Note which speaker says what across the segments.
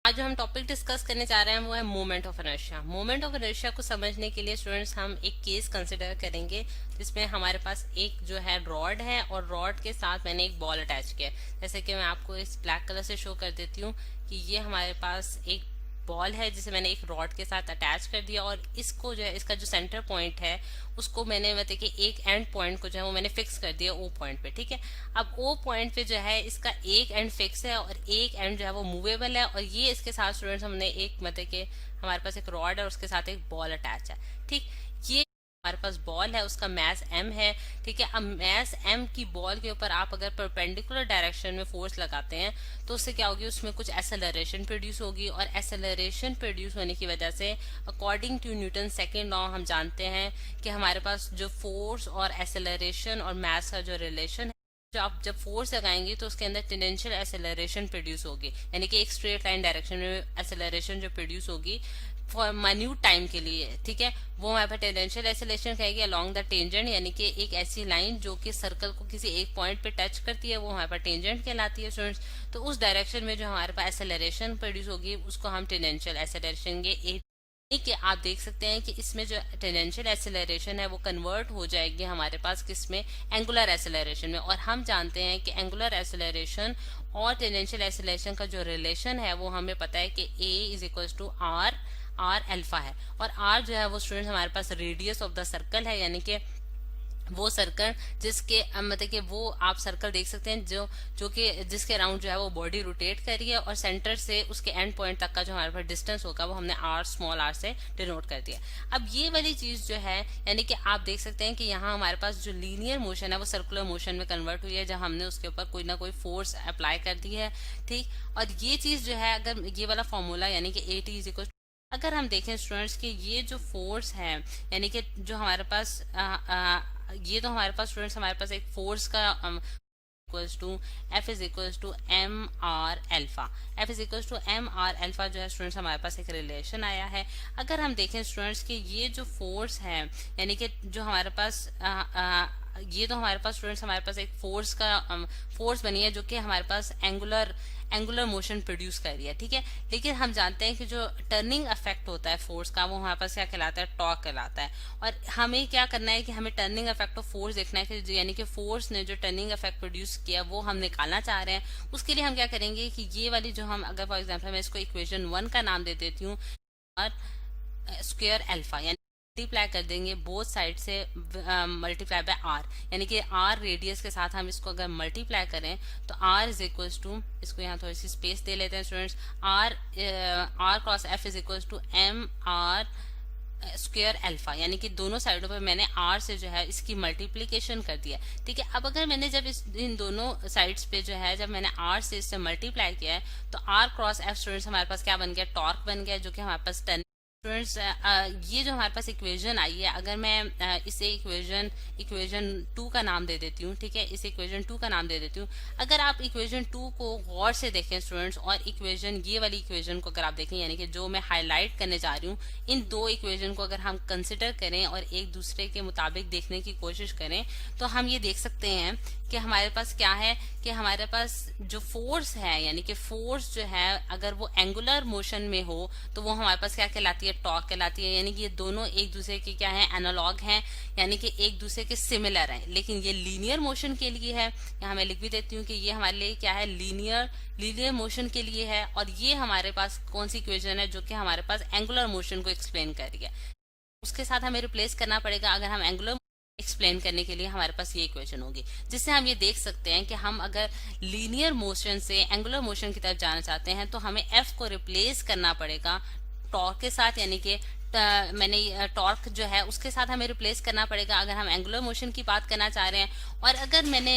Speaker 1: आज जो हम टॉपिक डिस्कस करने जा रहे हैं वो है moment of inertia. Moment of inertia को समझने के लिए स्टूडेंट्स हम एक केस कंसिडर करेंगे जिसमें हमारे पास एक जो है रॉड है और रॉड के साथ मैंने एक बॉल अटैच किया है। जैसे कि मैं आपको इस ब्लैक कलर से शो कर देती हूँ कि ये हमारे पास एक बॉल है जिसे मैंने एक रॉड के साथ अटैच कर दिया और इसको जो है इसका जो सेंटर पॉइंट है उसको मैंने मतलब कि एक एंड पॉइंट को जो है वो मैंने फिक्स कर दिया ओ पॉइंट पे। ठीक है, अब ओ पॉइंट पे जो है इसका एक एंड फिक्स है और एक एंड जो है वो मूवेबल है और ये इसके साथ स्टूडेंट्स हमने एक मतलब कि हमारे पास एक रॉड है और उसके साथ एक बॉल अटैच है। ठीक, ये हमारे पास बॉल है, उसका मैस m है। ठीक है, अब मैस m की बॉल के ऊपर आप अगर परपेंडिकुलर डायरेक्शन में फोर्स लगाते हैं तो उससे क्या होगी, उसमें कुछ एसेलरेशन प्रोड्यूस होगी और एसेलरेशन प्रोड्यूस होने की वजह से according to Newton second law हम जानते हैं कि हमारे पास जो फोर्स और एसेलरेशन और मैस का जो रिलेशन है, जो आप जब फोर्स लगाएंगे तो उसके अंदर टेंजेंशियल एसेलरेशन प्रोड्यूस होगी, यानी कि एक स्ट्रेट लाइन डायरेक्शन में एसेलरेशन जो प्रोड्यूस होगी फॉर माइन्यूट टाइम के लिए। ठीक है, वो हमारे पास टेंजेंशियल एसेलरेशन कहेगी अलोंग द टेंजेंट, यानी कि एक ऐसी लाइन जो कि सर्कल को किसी एक पॉइंट पे टच करती है वो हमारे पास टेंजेंट कहलाती है स्टूडेंट्स। तो उस डायरेक्शन में जो हमारे पास एसेलरेशन प्रोड्यूस होगी उसको हम टेंजेंशियल एसेलरेशन के ठीक है, आप देख सकते हैं कि इसमें जो टेंजेंशियल एसेलरेशन है वो कन्वर्ट हो जाएगी हमारे पास किसमें, एंगुलर एसेलरेशन में। और हम जानते हैं कि एंगुलर एसेलरेशन और टेंजेंशियल एसेलरेशन का जो रिलेशन है वो हमें पता है कि A is equal to R alpha है। और आर जो है वो स्टूडेंट्स हमारे पास रेडियस ऑफ द सर्कल है, यानी कि वो सर्कल जिसके मतलब कि वो आप सर्कल देख सकते हैं जो जो कि जिसके अराउंड जो है वो बॉडी रोटेट कर रही है और सेंटर से उसके एंड पॉइंट तक का जो हमारे पास डिस्टेंस होगा वो हमने आर स्मॉल आर से डिनोट कर दिया। अब ये वाली चीज जो है यानी कि आप देख सकते हैं कि यहाँ हमारे पास जो लीनियर मोशन है वो सर्कुलर मोशन में कन्वर्ट हुई है जब हमने उसके ऊपर कोई ना कोई फोर्स अप्लाई कर दी है। ठीक, और ये चीज जो है अगर ये वाला फॉर्मूला यानी कि ए टी इज इक्वल, अगर हम देखें स्टूडेंट्स कि ये जो फोर्स है यानी कि जो हमारे पास ये तो हमारे पास स्टूडेंट्स हमारे पास एक फोर्स का equals to F is equals to M R alpha, F is equals to M R alpha जो है स्टूडेंट्स हमारे पास एक रिलेशन आया है। अगर हम देखें स्टूडेंट्स कि ये जो फोर्स है यानी कि जो हमारे पास ये तो हमारे पास स्टूडेंट्स हमारे पास एक फोर्स का फोर्स बनी है जो कि हमारे पास एंगुलर मोशन प्रोड्यूस कर रही है। ठीक है, लेकिन हम जानते हैं कि जो टर्निंग इफेक्ट होता है फोर्स का वो हमारे पास क्या कहलाता है, टॉर्क कहलाता है। और हमें क्या करना है कि हमें टर्निंग इफेक्ट ऑफ फोर्स देखना है कि यानी कि फोर्स ने जो टर्निंग इफेक्ट प्रोड्यूस किया वो हम निकालना चाह रहे हैं। उसके लिए हम क्या करेंगे कि ये वाली जो हम अगर फॉर एग्जाम्पल मैं इसको इक्वेशन 1 का नाम दे देती हूँ और स्क्वायर अल्फा, यानी मल्टीप्लाई कर देंगे बोथ साइड से मल्टीप्लाई बाय आर, यानी कि आर रेडियस के साथ हम इसको अगर मल्टीप्लाई करें तो आर इज इक्वल्स टू, इसको यहाँ थोड़ी सी स्पेस दे लेते हैं students, R cross F is equals to M R square alpha, यानी कि दोनों साइडों पर मैंने आर से जो है इसकी मल्टीप्लीकेशन कर दिया। ठीक है, अब अगर मैंने जब इन दोनों साइड्स पे जो है जब मैंने आर से इससे मल्टीप्लाई किया है तो आर क्रॉस एफ स्टूडेंट्स हमारे पास क्या बन गया, टॉर्क बन गया, जो कि हमारे पास स्टूडेंट्स ये जो हमारे पास इक्वेशन आई है अगर मैं इसे इक्वेशन 2 का नाम दे देती हूँ। ठीक है, इसे इक्वेशन 2 का नाम दे देती हूँ। अगर आप इक्वेशन 2 को गौर से देखें स्टूडेंट्स और इक्वेशन ये वाली इक्वेशन को अगर आप देखें यानी कि जो मैं हाईलाइट करने जा रही हूँ, इन दो इक्वेशन को अगर हम कंसिडर करें और एक दूसरे के मुताबिक देखने की कोशिश करें तो हम ये देख सकते हैं कि हमारे पास क्या है कि हमारे पास जो फोर्स है यानी कि फोर्स जो है अगर वो एंगुलर मोशन में हो तो वो हमारे पास क्या कहलाती है, टॉर्क कहलाती है। यानी कि ये दोनों एक दूसरे के क्या है, एनालॉग हैं, यानी कि एक दूसरे के सिमिलर हैं। लेकिन ये लीनियर मोशन के लिए है, यहाँ मैं लिख भी देती हूँ कि ये हमारे लिए क्या है, लीनियर मोशन के लिए है। और ये हमारे पास कौन सी इक्वेशन है जो कि हमारे पास एंगुलर मोशन को एक्सप्लेन कर रही है, उसके साथ हमें रिप्लेस करना पड़ेगा। अगर हम एंगुलर एक्सप्लेन करने के लिए हमारे पास ये इक्वेशन होगी, जिससे हम ये देख सकते हैं कि हम अगर लीनियर मोशन से एंगुलर मोशन की तरफ जाना चाहते हैं तो हमें एफ को रिप्लेस करना पड़ेगा टॉर्क के साथ, यानी कि मैंने टॉर्क जो है उसके साथ हमें रिप्लेस करना पड़ेगा अगर हम एंगुलर मोशन की बात करना चाह रहे हैं। और अगर मैंने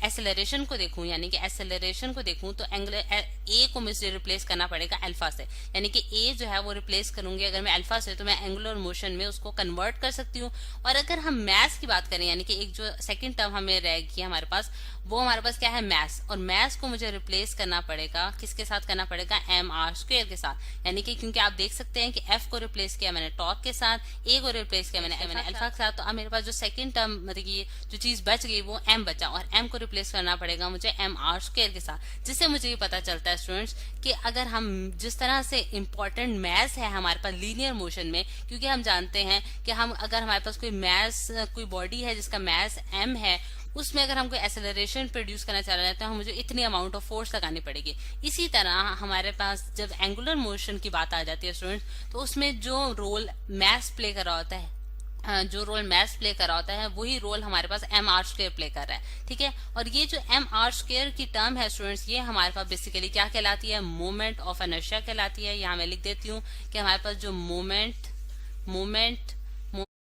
Speaker 1: एसेलरेशन को देखूं यानी कि एसेलरेशन को देखूं तो ए को मुझे रिप्लेस करना पड़ेगा अल्फा से, यानी कि ए जो है वो रिप्लेस करूंगी अगर मैं अल्फा से तो मैं एंगुलर मोशन में उसको कन्वर्ट कर सकती हूँ। और अगर हम मैस की बात करें यानी कि एक जो सेकंड टर्म हमें रहेगी हमारे पास वो हमारे पास क्या है, मैस, और मैस को मुझे रिप्लेस करना पड़ेगा, किसके साथ करना पड़ेगा, एम आर स्क्वायर के साथ। यानी कि क्योंकि आप देख सकते हैं कि एफ को रिप्लेस किया मैंने टॉर्क के साथ, ए को रिप्लेस किया मैंने अल्फा के साथ, तो अब मेरे पास जो सेकंड टर्म मतलब कि जो चीज बच गई वो एम बचा, और एम को रिप्लेस करना पड़ेगा मुझे एम आर स्क्वायर के साथ। जिससे मुझे ये पता चलता है स्टूडेंट्स कि अगर हम जिस तरह से इंपॉर्टेंट मैस है हमारे पास लीनियर मोशन में, क्योंकि हम जानते हैं कि हम अगर हमारे पास कोई मैस, कोई बॉडी है जिसका मैस एम है, उसमें अगर हम कोई एक्सेलरेशन प्रोड्यूस करना चाह रहे हैं तो मुझे इतनी अमाउंट ऑफ फोर्स लगानी पड़ेगी। इसी तरह हमारे पास जब एंगुलर मोशन की बात आ जाती है स्टूडेंट्स, तो उसमें जो रोल मैस प्ले कर रहा होता है, जो रोल मैस प्ले कर रहा होता है, वही रोल हमारे पास एम आर स्क्वायर प्ले कर रहा है। ठीक है, और ये जो एम आर स्क्वायर की टर्म है स्टूडेंट्स, ये हमारे पास बेसिकली क्या कहलाती है, मोमेंट ऑफ इनर्शिया कहलाती है। यहाँ मैं लिख देती हूँ कि हमारे पास जो मोमेंट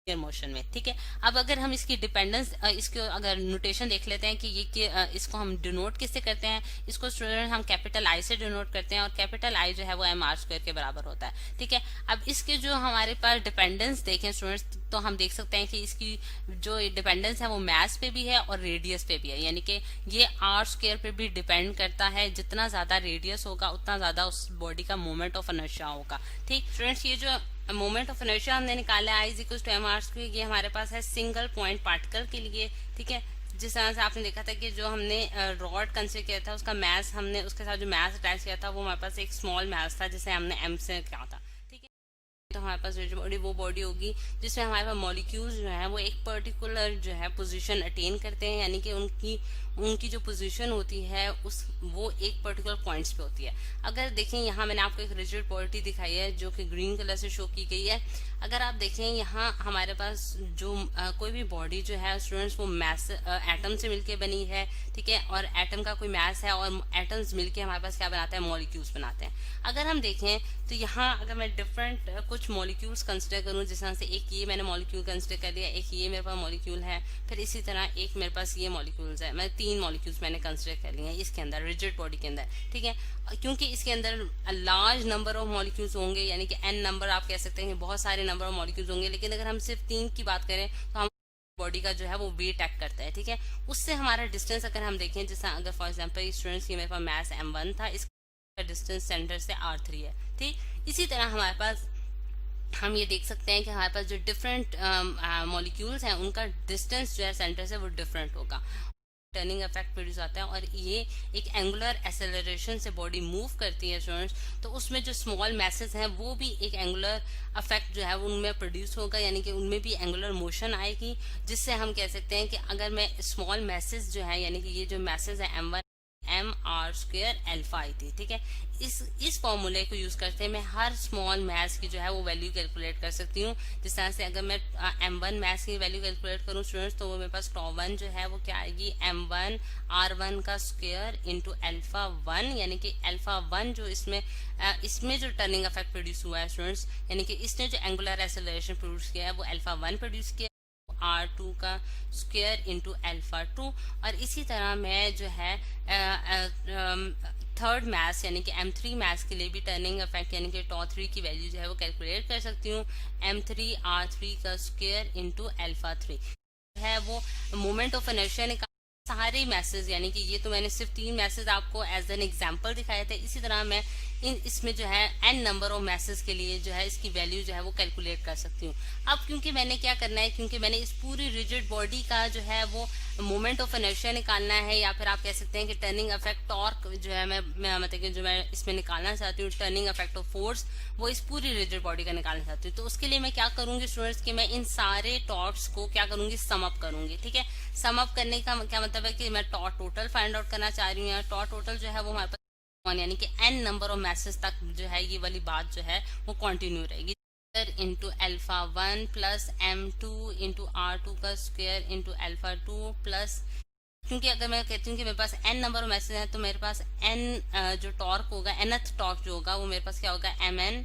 Speaker 1: मोशन में। ठीक है, अब अगर हम इसकी डिपेंडेंस, इसको अगर नोटेशन देख लेते हैं कि इसको हम डिनोट किससे करते हैं, इसको स्टूडेंट हम कैपिटल आई से डिनोट करते हैं, और कैपिटल आई जो है वो एम आर स्क्वायर के बराबर होता है। ठीक है, अब इसके जो हमारे पास डिपेंडेंस देखें स्टूडेंट्स, तो हम देख सकते हैं कि इसकी जो डिपेंडेंस है वो मैस पे भी है और रेडियस पे भी है, यानी कि ये आर स्क्वायर पे भी डिपेंड करता है। जितना ज्यादा रेडियस होगा उतना ज्यादा उस बॉडी का मोमेंट ऑफ इनर्शिया होगा। ठीक स्टूडेंट्स, ये जो मोमेंट ऑफ इनर्शिया हमने निकाला I is equal to M R square, ये हमारे पास है सिंगल पॉइंट पार्टिकल के लिए। ठीक है, जिस तरह से आपने देखा था कि जो हमने रॉड कंसीडर किया था उसका मैस, हमने उसके साथ जो मैस अटैच किया था वो हमारे पास एक स्मॉल मैस था जिसे हमने एम से किया था। ठीक है, तो हमारे पास जो वो बॉडी होगी जिसमें हमारे पास मॉलिक्यूल्स जो है वो एक पर्टिकुलर जो है पोजीशन अटेन करते हैं, यानी कि उनकी जो पोजीशन होती है वो एक पर्टिकुलर पॉइंट्स पे होती है। अगर देखें यहाँ मैंने आपको एक रिजिड बॉडी दिखाई है जो कि ग्रीन कलर से शो की गई है। अगर आप देखें यहाँ हमारे पास जो कोई भी बॉडी जो है स्टूडेंट्स वो मैस एटम से मिलके बनी है। ठीक है, और एटम का कोई मैस है और एटम्स मिलके हमारे पास क्या बनाते हैं, मॉलिक्यूल्स बनाते हैं। अगर हम देखें तो यहाँ अगर मैं डिफरेंट कुछ मॉलिक्यूल्स कंसिडर करूँ, जिस तरह से एक ये मैंने मॉलिक्यूल कंसिडर कर लिया, एक ये मेरे पास मॉलिक्यूल है, फिर इसी तरह एक मेरे पास ये मॉलिक्यूल्स है, मैं 3 मॉलिक्यूल्स मैंने कंसिडर कर लिए हैं इसके अंदर, रिजिड बॉडी के अंदर। ठीक है, क्योंकि इसके अंदर लार्ज नंबर ऑफ मॉलिक्यूल्स होंगे, यानी कि एन नंबर आप कह सकते हैं, बहुत सारे नंबर ऑफ मॉलिक्यूल्स होंगे, लेकिन अगर हम सिर्फ 3 की बात करें तो हम बॉडी का जो है वो वेट एक्ट करता है। ठीक है, उससे हमारा डिस्टेंस अगर हम देखें, जैसे अगर फॉर एग्जांपल स्टूडेंट्स ये मेरे पास मैस m1 था, इसका डिस्टेंस सेंटर से r3 है। ठीक, इसी तरह हमारे पास हम ये देख सकते हैं कि हमारे पास जो डिफरेंट मॉलिक्यूल्स हैं उनका डिस्टेंस जो है सेंटर से वो डिफरेंट होगा। टर्निंग इफेक्ट प्रोड्यूस आता है और ये एक एंगुलर एक्सेलरेशन से बॉडी मूव करती है स्टूडेंट्स, तो उसमें जो स्मॉल मैसेज हैं वो भी एक एंगुलर इफेक्ट जो है वो उनमें प्रोड्यूस होगा, यानी कि उनमें भी एंगुलर मोशन आएगी, जिससे हम कह सकते हैं कि अगर मैं स्मॉल मैसेज जो है, यानी कि ये जो मैसेज है m1 M R square alpha I थी। ठीक है, इस फॉर्मूले को यूज करते मैं हर स्मॉल मैथ्स की जो है वो वैल्यू कैलकुलेट कर सकती हूँ। जिस तरह से अगर मैं m1 मैथ्स की वैल्यू कैलकुलेट करूँ स्टूडेंट्स, तो वो मेरे पास टॉ1 जो है वो क्या आएगी, m1 r1 का स्क्वायर इंटू अल्फा 1, यानी कि अल्फा 1 जो इसमें जो टर्निंग इफेक्ट प्रोड्यूस हुआ है स्टूडेंट्स, यानी कि इसने जो एंगुलर एक्सेलरेशन प्रोड्यूस किया है वो अल्फा 1 प्रोड्यूस किया, r2 का स्क्वायर इंटू अल्फा 2। और इसी तरह मैं जो है थर्ड मैथ्स यानी कि m3 मैथ्स के लिए भी टर्निंग इफेक्ट यानी कि टॉ3 की वैल्यू जो है वो कैलकुलेट कर सकती हूँ, m3 r3 का स्क्वायर इंटू अल्फा 3 है वो मोमेंट ऑफ इनर्शिया निकाल सारे मैसेज, यानी कि ये तो मैंने सिर्फ 3 मैसेज आपको एज एन एग्जांपल दिखाए थे। इसी तरह मैं इसमें जो है n नंबर ऑफ मैसेज के लिए जो है इसकी वैल्यू जो है वो कैलकुलेट कर सकती हूँ। अब क्योंकि मैंने क्या करना है, क्योंकि मैंने इस पूरी रिजिड बॉडी का जो है वो मोमेंट ऑफ इनर्शिया निकालना है, या फिर आप कह सकते हैं कि टर्निंग इफेक्ट टॉर्क जो है मैं मतलब कि जो मैं इसमें निकालना चाहती हूँ, टर्निंग इफेक्ट ऑफ फोर्स, वो इस पूरी रिजिड बॉडी का निकालना चाहती हूँ। तो उसके लिए मैं क्या करूंगी स्टूडेंट्स कि मैं इन सारे टॉर्क्स को क्या करूंगी, सम अप करूंगी। ठीक है, सम अप करने का क्या मतलब है कि मैं टॉ टोटल फाइंड आउट करना चाह रही हूँ। टॉ टोटल जो है वो हमारे पास यानी कि n नंबर ऑफ मैसेज तक जो है ये वाली बात जो है वो कंटिन्यू रहेगी, into alpha 1 plus m2 into r2 का स्क्वायर इंटू अल्फा 2 प्लस, क्योंकि अगर मैं कहती हूँ कि मेरे पास n नंबर ऑफ मैसेज है तो मेरे पास n जो टॉर्क होगा, nth टॉर्क जो होगा वो मेरे पास क्या होगा, mn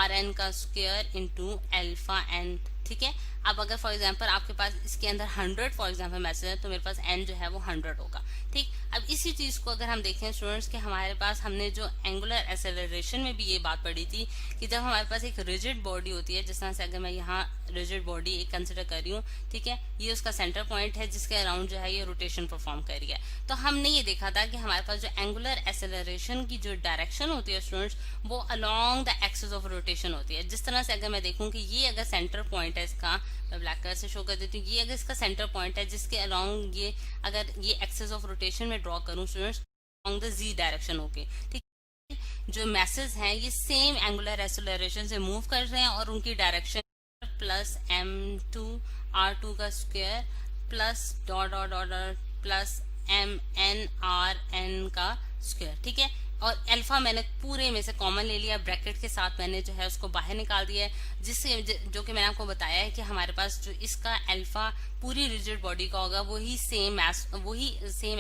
Speaker 1: rn का स्क्वायर इंटू अल्फा n। ठीक है, अब अगर फॉर एग्जांपल आपके पास इसके अंदर 100 फॉर एग्जांपल मैसेज है तो मेरे पास n जो है वो 100 होगा। ठीक,
Speaker 2: अब इसी चीज को अगर हम देखें स्टूडेंट्स के हमारे पास हमने जो एंगुलर एक्सेलरेशन में भी ये बात पढ़ी थी कि जब हमारे पास एक रिजिड बॉडी होती है, जिस तरह से अगर मैं यहाँ रिजिड बॉडी एक कंसिडर कर रही हूँ, ठीक है, ये उसका सेंटर पॉइंट है जिसके अराउंड जो है ये रोटेशन परफॉर्म कर रही है। तो हमने ये देखा था कि हमारे पास जो एंगुलर एक्सेलरेशन की जो डायरेक्शन होती है स्टूडेंट्स, वो along the axis of rotation होती है। जिस तरह से अगर मैं देखूं कि ये अगर सेंटर पॉइंट है इसका, मैं ब्लैक कलर से शो कर देती हूँ, ये अगर इसका सेंटर पॉइंट है जिसके अलोंग ये अगर ये एक्सिस ऑफ रोटेशन में ड्रॉ करूं students, along the G direction होगी, ठीक। जो मैसेज हैं ये सेम एंगुलर एक्सेलरेशन से मूव कर रहे हैं और उनकी डायरेक्शन प्लस m2r2 का square plus dot dot dot plus mn का स्क्वायर, ठीक है। और अल्फा मैंने पूरे में से कॉमन ले लिया, ब्रैकेट के साथ मैंने जो है उसको बाहर निकाल दिया है, जिससे जो कि मैंने आपको बताया है कि हमारे पास जो इसका अल्फा पूरी रिजिड बॉडी का होगा वही सेम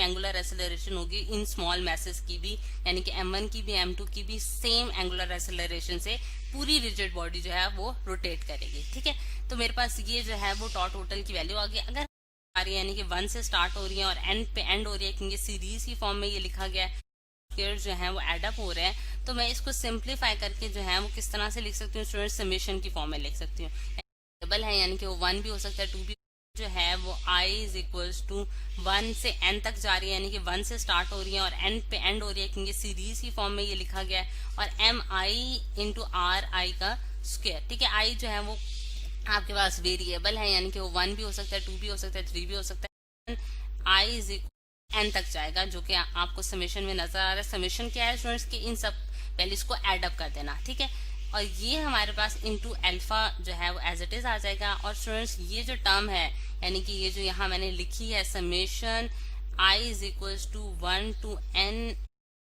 Speaker 2: एंगुलर एक्सेलरेशन होगी इन स्मॉल मैसेज की भी, यानी कि m1 की भी m2 की भी सेम एंगुलर एक्सेलरेशन से पूरी रिजिड बॉडी जो है वो रोटेट करेगी, ठीक है। तो मेरे पास ये जो है वो टोटल की वैल्यू आ गई। अगर आ रही है यानी कि 1 से स्टार्ट हो रही है और एंड पे एंड हो रही है, क्योंकि सीरीज की फॉर्म में ये लिखा गया है, जो है वो एड अप हो रहे हैं, तो मैं इसको सिंप्लीफाई करके जो है वो किस तरह से लिख सकती हूँ स्टूडेंट, समेशन की फॉर्म में लिख सकती हूँ। टेबल है यानी कि वो 1 भी हो सकता है 2 भी, जो है वो i इज इक्वल्स टू 1 से n तक जा रही है, यानी कि 1 से स्टार्ट हो रही है और n पे एंड हो रही है, क्योंकि सीरीज की फॉर्म में ये लिखा गया है, और mi इंटू आर आई का स्क्वायर, ठीक है। i जो है वो आपके पास वेरिएबल है, यानी कि वो 1 भी हो सकता है 2 भी हो सकता है 3 भी हो सकता है, i इज n तक जाएगा, जो कि आपको समेशन में नजर आ रहा है। समेशन क्या है स्टूडेंट्स की इन सब वैल्यूज को एड अप कर देना, ठीक है। और ये हमारे पास इनटू अल्फा जो है वो एज इट इज आ जाएगा। और स्टूडेंट्स ये जो टर्म है यानी कि ये जो यहाँ मैंने लिखी है summation i is equals to 1 to n,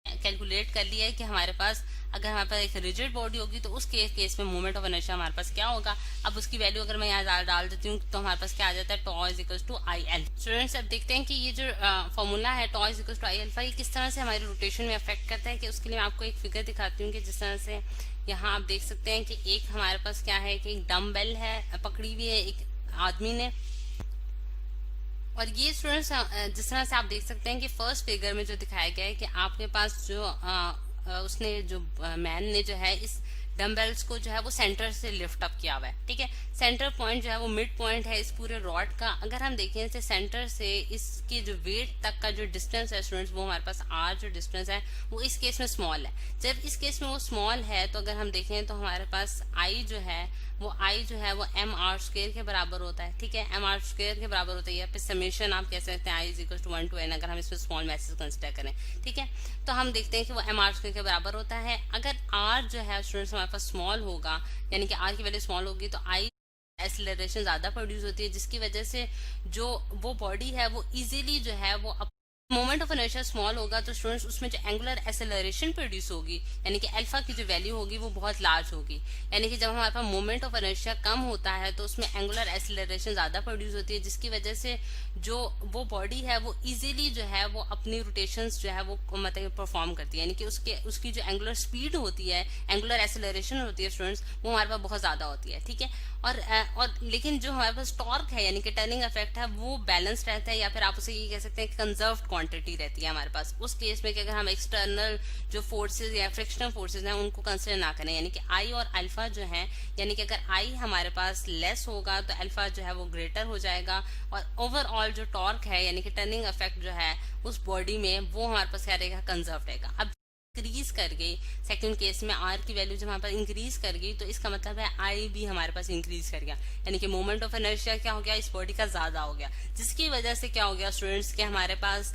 Speaker 2: calculate कर लिया है कि हमारे पास अगर हमारे पास एक रिजिड बॉडी होगी तो उस केस में मोमेंट ऑफ इनर्शिया हमारे पास क्या होगा। अब उसकी वैल्यू अगर मैं यहाँ डाल देती हूँ तो हमारे पास क्या आ जाता है, tau is equals to I L. Students अब देखते हैं कि ये जो फॉर्मूला है tau is equals to I alpha, ये किस तरह से हमारे रोटेशन में अफेक्ट करता है। कि उसके लिए मैं आपको एक फिगर दिखाती हूँ कि जिस तरह से यहाँ आप देख सकते हैं कि एक हमारे पास क्या है कि एक डम्बेल है पकड़ी हुई है एक आदमी ने, और ये स्टूडेंट्स जिस तरह से आप देख सकते हैं कि फर्स्ट फिगर में जो दिखाया गया है कि आपके पास जो उसने जो मैन ने जो है इस डम्बेल्स को जो है वो सेंटर से लिफ्ट अप किया हुआ है, ठीक है। सेंटर पॉइंट जो है वो मिड पॉइंट है इस पूरे रॉड का। अगर हम देखें इसे सेंटर से इसके जो वेट तक का जो डिस्टेंस है स्टूडेंट्स, वो हमारे पास आर जो डिस्टेंस है वो इस केस में स्मॉल है। जब इस केस में वो स्मॉल है तो अगर हम देखें तो हमारे पास आई जो है वो एम आर स्क्वायर के बराबर होता है, ठीक है। एम आर स्क्वायर के बराबर होता है, या फिर समेशन आप कह सकते हैं I is equal to 1 to n, अगर हम इसमें स्मॉल मैसेज कंसिडर करें, ठीक है। तो हम देखते हैं कि वो एम आर स्क्वायर के बराबर होता है। अगर आर जो है स्टूडेंट्स हमारे पास स्मॉल होगा, यानी कि आर की वैल्यू स्मॉल होगी, तो आई एक्सेलरेशन ज्यादा प्रोड्यूस होती है, जिसकी वजह से जो वो बॉडी है वो इजीली जो है वो मोमेंट ऑफ इनर्शिया स्मॉल होगा तो स्टूडेंट्स उसमें जो एंगुलर एक्सेलरेशन प्रोड्यूस होगी यानी कि अल्फा की जो वैल्यू होगी वो बहुत लार्ज होगी। यानी कि जब हमारे पास मोमेंट ऑफ इनर्शिया कम होता है तो उसमें एंगुलर एक्सेलरेशन ज्यादा प्रोड्यूस होती है, जिसकी वजह से जो वो बॉडी है वो इजीली जो है वो अपनी रोटेशंस जो है वो मतलब परफॉर्म करती है, यानी कि उसकी जो एंगुलर स्पीड होती है, एंगुलर एक्सेलरेशन होती है स्टूडेंट्स, वो हमारे पास बहुत ज्यादा होती है, ठीक है। और लेकिन जो हमारे पास टॉर्क है यानी कि टर्निंग इफेक्ट है वो बैलेंस रहता है, या फिर आप उसे ये कह सकते हैं कंजर्व्ड क्वांटिटी रहती है हमारे पास। उस केस में कि अगर हम एक्सटर्नल जो फोर्सेज या फ्रिक्शनल फोर्सेज हैं उनको कंसिडर ना करें, यानी कि आई और अल्फा जो है, यानी कि अगर आई हमारे पास लेस होगा तो अल्फा जो है वो ग्रेटर हो जाएगा, और ओवरऑल जो टॉर्क है यानी कि टर्निंग इफेक्ट जो है उस बॉडी में वो हमारे पास क्या रहेगा, कंजर्व रहेगा। अब इंक्रीज कर गई सेकंड केस में आर की वैल्यू जब हमारे पास इंक्रीज कर गई तो इसका मतलब है आई भी हमारे पास इंक्रीज कर गया, यानी कि मोमेंट ऑफ इनर्शिया क्या हो गया, इस बॉडी का ज्यादा हो गया, जिसकी वजह से क्या हो गया स्टूडेंट्स के हमारे पास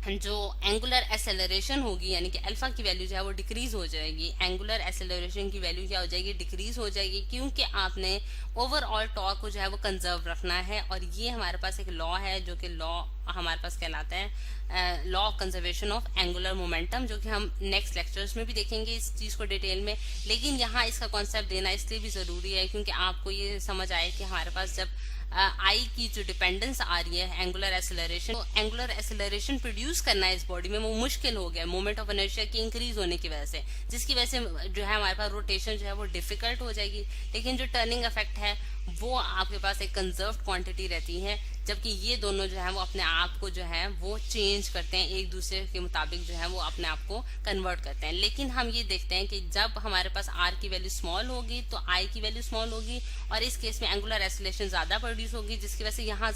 Speaker 2: जो एंगुलर एक्सेलरेशन होगी यानी कि अल्फा की वैल्यू जो है वो डिक्रीज हो जाएगी, एंगुलर एक्सेलरेशन की वैल्यू क्या हो जाएगी, डिक्रीज हो जाएगी, क्योंकि आपने ओवरऑल टॉर्क को जो है वो कंजर्व रखना है। और ये हमारे पास एक लॉ है जो कि लॉ हमारे पास कहलाता है law of conservation of angular momentum, जो कि हम नेक्स्ट लेक्चर्स में भी देखेंगे इस चीज को डिटेल में। लेकिन यहाँ इसका कॉन्सेप्ट देना इसलिए भी जरूरी है क्योंकि आपको ये समझ आए कि हमारे पास जब आई की जो डिपेंडेंस आ रही है एंगुलर एक्सेलरेशन, तो एंगुलर एक्सेलरेशन प्रोड्यूस करना है इस बॉडी में वो मुश्किल हो गया मोमेंट ऑफ इनर्शिया की इंक्रीज होने की वजह से, जिसकी वजह से जो है हमारे पास रोटेशन जो है वो डिफिकल्ट हो जाएगी। लेकिन जो टर्निंग इफेक्ट है वो आपके पास एक कंजर्व्ड क्वांटिटी रहती है, जबकि ये दोनों जो है वो अपने आप को जो है वो चेंज करते हैं, एक दूसरे के मुताबिक जो है वो अपने आप को कन्वर्ट करते हैं। लेकिन हम ये देखते हैं कि जब हमारे पास आर की वैल्यू स्मॉल होगी तो आई की वैल्यू स्मॉल होगी, और इस केस में एंगुलर एक्सेलरेशन ज्यादा प्रोड्यूस होगी, जिसकी वजह से यहाँ